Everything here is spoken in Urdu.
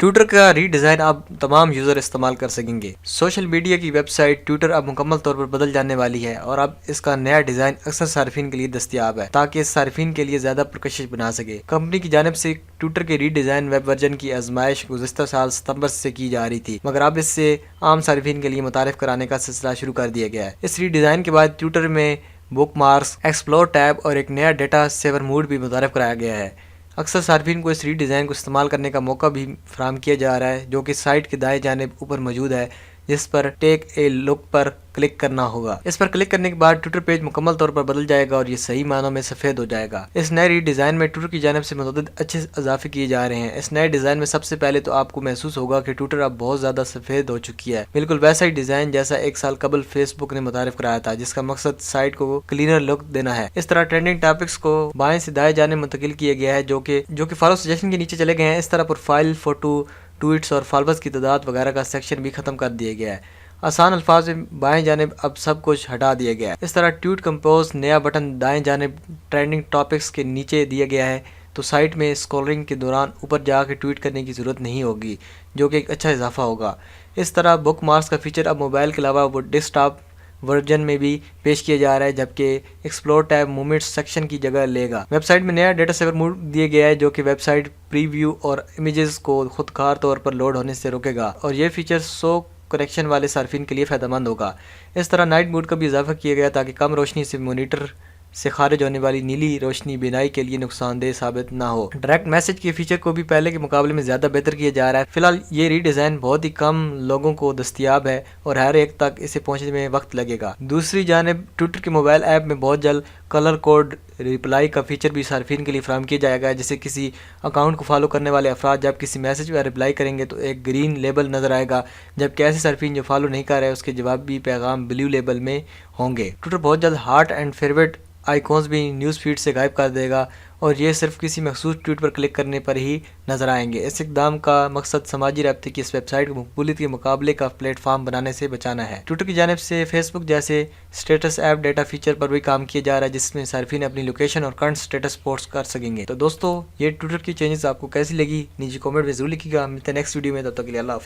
ٹویٹر کا ری ڈیزائن اب تمام یوزر استعمال کر سکیں گے۔ سوشل میڈیا کی ویب سائٹ ٹویٹر اب مکمل طور پر بدل جانے والی ہے اور اب اس کا نیا ڈیزائن اکثر صارفین کے لیے دستیاب ہے تاکہ صارفین کے لیے زیادہ پرکشش بنا سکے۔ کمپنی کی جانب سے ٹویٹر کے ری ڈیزائن ویب ورژن کی آزمائش گزشتہ سال ستمبر سے کی جا رہی تھی، مگر اب اس سے عام صارفین کے لیے متعارف کرانے کا سلسلہ شروع کر دیا گیا ہے۔ اس ری ڈیزائن کے بعد ٹویٹر میں بک مارکس، ایکسپلور ٹیب اور ایک نیا ڈیٹا سیور موڈ بھی متعارف کرایا گیا ہے۔ اکثر صارفین کو اس ری ڈیزائن کو استعمال کرنے کا موقع بھی فراہم کیا جا رہا ہے، جو کہ سائٹ کے دائیں جانب اوپر موجود ہے، جس پر ٹیک اے لک پر کلک کرنا ہوگا۔ اس پر کلک کرنے کے بعد ٹویٹر پیج مکمل طور پر بدل جائے گا اور یہ صحیح معنوں میں سفید ہو جائے گا۔ اس نئے ری ڈیزائن میں ٹویٹر کی جانب سے متعدد اچھے اضافے کیے جا رہے ہیں۔ اس نئے ڈیزائن میں سب سے پہلے تو آپ کو محسوس ہوگا کہ ٹویٹر اب بہت زیادہ سفید ہو چکی ہے، بالکل ویسا ہی ڈیزائن جیسا ایک سال قبل فیس بک نے متعارف کرایا تھا، جس کا مقصد سائٹ کو کلینر لک دینا ہے۔ اس طرح ٹرینڈنگ ٹاپکس کو بائیں سے دائیں جانب منتقل کیا گیا ہے، جو کہ فالو سجیشن کے نیچے چلے گئے ہیں۔ اس طرح پروفائل، فوٹو، ٹویٹس اور فالوورز کی تعداد وغیرہ کا سیکشن بھی ختم کر دیا گیا ہے۔ آسان الفاظ میں بائیں جانب اب سب کچھ ہٹا دیا گیا ہے۔ اس طرح ٹویٹ کمپوز نیا بٹن دائیں جانب ٹرینڈنگ ٹاپکس کے نیچے دیا گیا ہے، تو سائٹ میں اسکرولنگ کے دوران اوپر جا کے ٹویٹ کرنے کی ضرورت نہیں ہوگی، جو کہ ایک اچھا اضافہ ہوگا۔ اس طرح بک مارکس کا فیچر اب موبائل کے علاوہ وہ ڈیسک ٹاپ ورژن میں بھی پیش کیا جا رہا ہے، جبکہ ایکسپلور ٹیب موومنٹس سیکشن کی جگہ لے گا۔ ویب سائٹ میں نیا ڈیٹا سیور موڈ دیا گیا ہے، جو کہ ویب سائٹ پری ویو اور امیجز کو خودکار طور پر لوڈ ہونے سے روکے گا، اور یہ فیچر 100 کنیکشن والے صارفین کے لیے فائدہ مند ہوگا۔ اس طرح نائٹ موڈ کا بھی اضافہ کیا گیا تاکہ کم روشنی سے مانیٹر سے خارج ہونے والی نیلی روشنی بینائی کے لیے نقصان دہ ثابت نہ ہو۔ ڈائریکٹ میسج کے فیچر کو بھی پہلے کے مقابلے میں زیادہ بہتر کیا جا رہا ہے۔ فی الحال یہ ری ڈیزائن بہت ہی کم لوگوں کو دستیاب ہے اور ہر ایک تک اسے پہنچنے میں وقت لگے گا۔ دوسری جانب ٹویٹر کے موبائل ایپ میں بہت جلد کلر کوڈ ریپلائی کا فیچر بھی صارفین کے لیے فراہم کیا جائے گا، جسے کسی اکاؤنٹ کو فالو کرنے والے افراد جب کسی میسج پر ریپلائی کریں گے تو ایک گرین لیبل نظر آئے گا، جبکہ ایسے صارفین جو فالو نہیں کر رہے اس کے جوابی پیغام بلیو لیبل میں ہوں گے۔ ٹویٹر بہت جلد ہارٹ اینڈ فیوریٹ آئیکونز بھی نیوز فیڈ سے غائب کر دے گا اور یہ صرف کسی مخصوص ٹویٹ پر کلک کرنے پر ہی نظر آئیں گے۔ اس اقدام کا مقصد سماجی رابطے کی اس ویب سائٹ کو مقبولیت کے مقابلے کا پلیٹ فارم بنانے سے بچانا ہے۔ ٹویٹر کی جانب سے فیس بک جیسے اسٹیٹس ایپ ڈیٹا فیچر پر بھی کام کیا جا رہا ہے، جس میں صارفین اپنی لوکیشن اور کرنٹ اسٹیٹس پوسٹ کر سکیں گے۔ تو دوستو، یہ ٹویٹر کی چینجز آپ کو کیسی لگی نیچے کامنٹ میں ضرور لکھیے گا۔ ملتے ہیں نیکسٹ ویڈیو میں، تب تک کے لیے اللہ حافظ۔